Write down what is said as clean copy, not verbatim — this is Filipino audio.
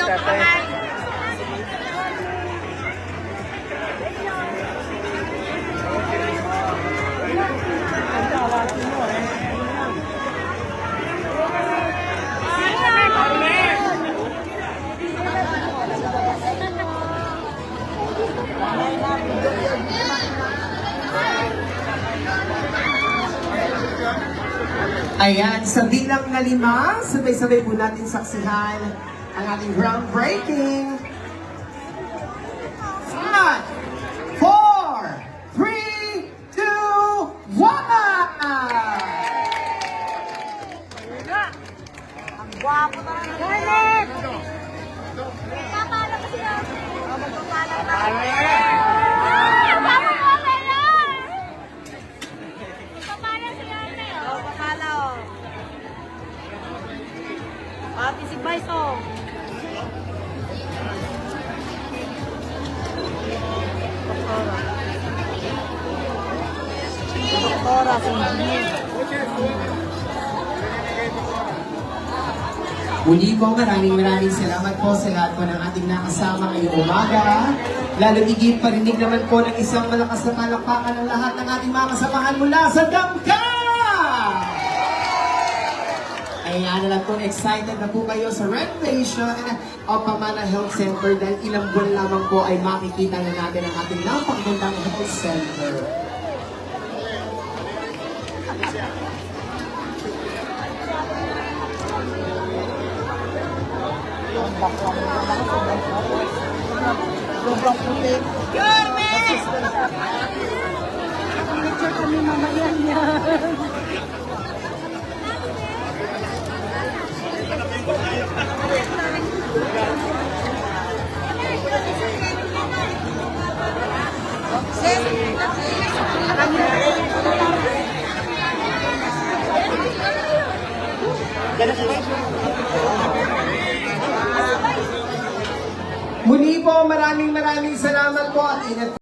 tatay. Ayan, sa bilang na 5, sabay-sabay po natin saksihan ang ating groundbreaking. 5, 4, 3, 2, 1! Ang gwapo na lang. Galit! Papala kasi yan. Magpapala na. Ang gwapo mo, Bella! Papala si Ate. Oo, papala, oh. Ate si Vice, oh. Doktora, si Muli po, maraming salamat po sa lahat po ng ating nakasama ngayong umaga. Lalo higit parinig naman po ng isang malakas na palakpakan ng lahat ng ating mga kasamahan mula sa Damka! Ayan na lang po, excited na po kayo sa renovation of Pamana Health Center dahil ilang buwan lamang po ay makikita na natin ang ating napakagandang health center. sobrang puti. Picture kami mamaya yan. Muli po, maraming salamat po at ingat